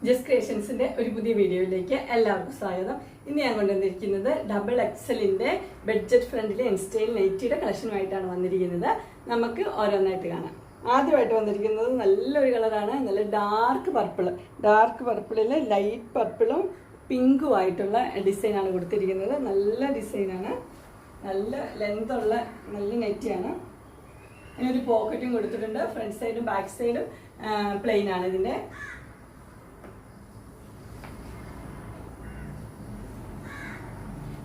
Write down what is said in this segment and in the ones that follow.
Just ക്രിയേഷൻസിന്റെ ഒരു പുതിയ വീഡിയോയിലേക്ക് എല്ലാവർക്കും സ്വാഗതം. ഇന്ന് ഞാൻ കൊണ്ടുവന്നിരിക്കുന്നത് ഡബിൾ എക്സലിന്റെ ബഡ്ജറ്റ് ഫ്രണ്ട്ലി ഇൻസ്റ്റൈൽ നൈറ്റിയുടെ കളക്ഷനുമായിട്ടാണ് വന്നിരിക്കുന്നത്. നമുക്ക് ഓരോന്നായിട്ട് കാണാം. ആദ്യമായിട്ട് വന്നിരിക്കുന്നത് നല്ലൊരു കളറാണ്, നല്ല ഡാർക്ക് പർപ്പിളിൽ ലൈറ്റ് പർപ്പിളും പിങ്കും ആയിട്ടുള്ള ഡിസൈനാണ് കൊടുത്തിരിക്കുന്നത്. നല്ല ഡിസൈനാണ്, നല്ല ലെങ്തുള്ള നല്ല നെറ്റിയാണ്. ഇതിനൊരു പോക്കറ്റും കൊടുത്തിട്ടുണ്ട്. ഫ്രണ്ട് സൈഡും ബാക്ക് സൈഡും പ്ലെയിൻ ആണ്.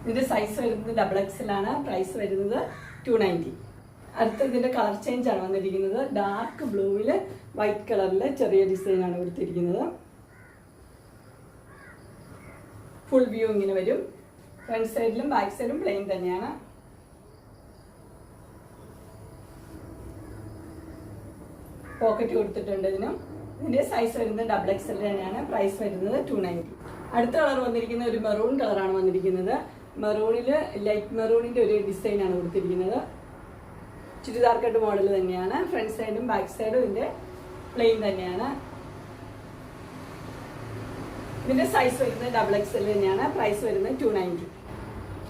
ഇതിന്റെ സൈസ് വരുന്നത് ഡബിൾ എക്സൽ ആണ്. പ്രൈസ് വരുന്നത് 290. അടുത്ത ഇതിന്റെ കളർ ചേഞ്ച് ആണ് വന്നിരിക്കുന്നത്. ഡാർക്ക് ബ്ലൂവില് വൈറ്റ് കളറില് ചെറിയ ഡിസൈൻ ആണ് കൊടുത്തിരിക്കുന്നത്. ഫുൾ വ്യൂ ഇങ്ങനെ വരും. ഫ്രണ്ട് സൈഡിലും ബാക്ക് സൈഡും പ്ലെയിൻ തന്നെയാണ്. പോക്കറ്റ് കൊടുത്തിട്ടുണ്ട് ഇതിന്റെ സൈസ് വരുന്നത് ഡബിൾ എക്സൽ തന്നെയാണ്. പ്രൈസ് വരുന്നത് 290. അടുത്ത കളർ വന്നിരിക്കുന്നത് ഒരു മെറൂൺ കളറാണ് വന്നിരിക്കുന്നത്. മെറൂണില് ലൈറ്റ് മെറൂണിന്റെ ഒരു ഡിസൈൻ ആണ് കൊടുത്തിരിക്കുന്നത്. ചുരിദാർ കട്ട് മോഡൽ തന്നെയാണ്. ഫ്രണ്ട് സൈഡും ബാക്ക് സൈഡും ഇതിന്റെ പ്ലെയിൻ തന്നെയാണ്. ഇതിന്റെ സൈസ് വരുന്നത് ഡബിൾ എക്സൽ തന്നെയാണ്. പ്രൈസ് വരുന്നത് 290.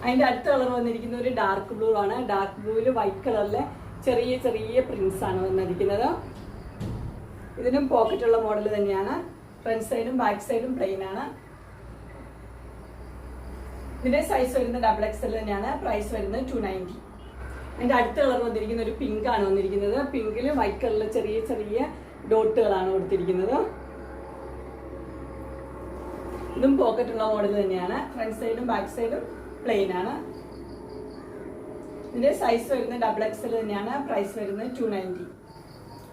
അതിന്റെ അടുത്ത കളർ വന്നിരിക്കുന്ന ഒരു ഡാർക്ക് ബ്ലൂ ആണ്. ഡാർക്ക് ബ്ലൂവിൽ വൈറ്റ് കളറിലെ ചെറിയ ചെറിയ പ്രിന്റ്സ് ആണ് വന്നിരിക്കുന്നത്. ഇതിനും പോക്കറ്റുള്ള മോഡൽ തന്നെയാണ്. ഫ്രണ്ട് സൈഡും ബാക്ക് സൈഡും പ്ലെയിൻ ആണ്. ഇതിന്റെ സൈസ് വരുന്നത് ഡബിൾ എക്സൽ തന്നെയാണ്. പ്രൈസ് വരുന്നത് 290. അതിന്റെ അടുത്ത കളർ വന്നിരിക്കുന്ന ഒരു പിങ്ക് ആണ് വന്നിരിക്കുന്നത്. പിങ്കില് വൈറ്റ് കളറിലെ ചെറിയ ചെറിയ ഡോട്ടുകളാണ് കൊടുത്തിരിക്കുന്നത്. ഇതും പോക്കറ്റുള്ള മോഡൽ തന്നെയാണ്. ഫ്രണ്ട് സൈഡും ബാക്ക് സൈഡും പ്ലെയിൻ ആണ്. ഇതിന്റെ സൈസ് വരുന്നത് ഡബിൾ എക്സൽ തന്നെയാണ്. പ്രൈസ് വരുന്നത് 290.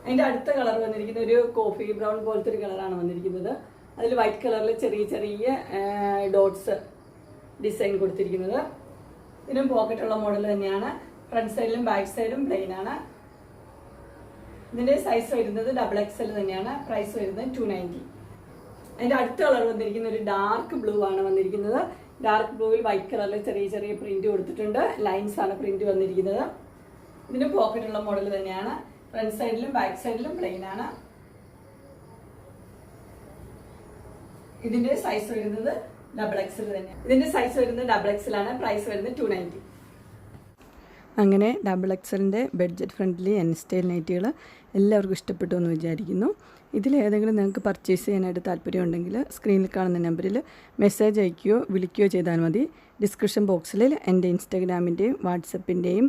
അതിന്റെ അടുത്ത കളർ വന്നിരിക്കുന്ന ഒരു കോഫി ബ്രൗൺ പോലത്തെ ഒരു കളറാണ് വന്നിരിക്കുന്നത്. അതിൽ വൈറ്റ് കളറിൽ ചെറിയ ചെറിയ ഡോട്ട്സ് ഡിസൈൻ കൊടുത്തിരിക്കുന്നത്. ഇതിനും പോക്കറ്റുള്ള മോഡൽ തന്നെയാണ്. ഫ്രണ്ട് സൈഡിലും ബാക്ക് സൈഡും പ്ലെയിൻ ആണ്. ഇതിന്റെ സൈസ് വരുന്നത് ഡബിൾ എക്സൽ തന്നെയാണ്. പ്രൈസ് വരുന്നത് 290. അതിന്റെ അടുത്ത കളർ വന്നിരിക്കുന്ന ഒരു ഡാർക്ക് ബ്ലൂ ആണ് വന്നിരിക്കുന്നത്. ഡാർക്ക് ബ്ലൂവിൽ വൈറ്റ് കളറിൽ ചെറിയ ചെറിയ പ്രിന്റ് കൊടുത്തിട്ടുണ്ട്. ലൈൻസ് ആണ് പ്രിന്റ് വന്നിരിക്കുന്നത്. ഇതിന് പോക്കറ്റുള്ള മോഡൽ തന്നെയാണ്. ഫ്രണ്ട് സൈഡിലും ബാക്ക് സൈഡിലും പ്ലെയിൻ ആണ്. ഇതിന്റെ സൈസ് വരുന്നത് ഡബിൾ എക്സൽ തന്നെ. ഇതിന്റെ സൈസ് വരുന്നത് ഡബിൾ എക്സൽ ആണ്. പ്രൈസ് വരുന്നത് 290. അങ്ങനെ ഡബിൾ എക്സലിൻ്റെ ബഡ്ജറ്റ് ഫ്രണ്ട്ലി ഇൻസ്റ്റൈൽ നൈറ്റികൾ എല്ലാവർക്കും ഇഷ്ടപ്പെട്ടു എന്ന് വിചാരിക്കുന്നു. ഇതിലേതെങ്കിലും നിങ്ങൾക്ക് പർച്ചേസ് ചെയ്യാനായിട്ട് താല്പര്യമുണ്ടെങ്കിൽ സ്ക്രീനിൽ കാണുന്ന നമ്പറിൽ മെസ്സേജ് അയക്കുകയോ വിളിക്കുകയോ ചെയ്താൽ മതി. ഡിസ്ക്രിപ്ഷൻ ബോക്സിൽ എൻ്റെ ഇൻസ്റ്റാഗ്രാമിൻ്റെയും വാട്സപ്പിൻ്റെയും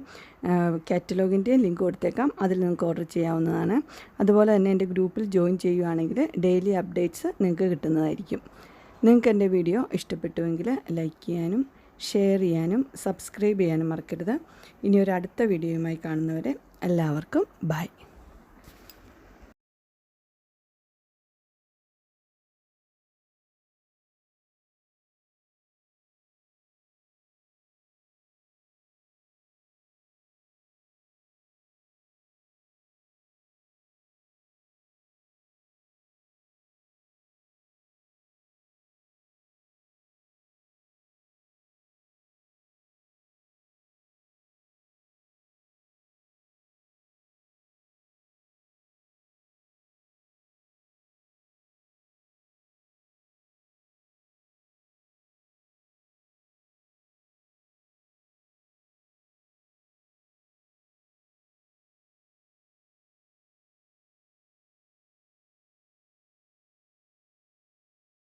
കാറ്റലോഗിൻ്റെയും ലിങ്ക് കൊടുത്തേക്കാം. അതിൽ നിങ്ങൾക്ക് ഓർഡർ ചെയ്യാവുന്നതാണ്. അതുപോലെ തന്നെ എൻ്റെ ഗ്രൂപ്പിൽ ജോയിൻ ചെയ്യുകയാണെങ്കിൽ ഡെയിലി അപ്ഡേറ്റ്സ് നിങ്ങൾക്ക് കിട്ടുന്നതായിരിക്കും. നിങ്ങൾക്ക് എൻ്റെ വീഡിയോ ഇഷ്ടപ്പെട്ടുവെങ്കിൽ ലൈക്ക് ചെയ്യാനും ഷെയർ ചെയ്യാനും സബ്സ്ക്രൈബ് ചെയ്യാനും മറക്കരുത്. ഇനി ഒരു അടുത്ത വീഡിയോയുമായി കാണുന്നവരെ എല്ലാവർക്കും ബൈ.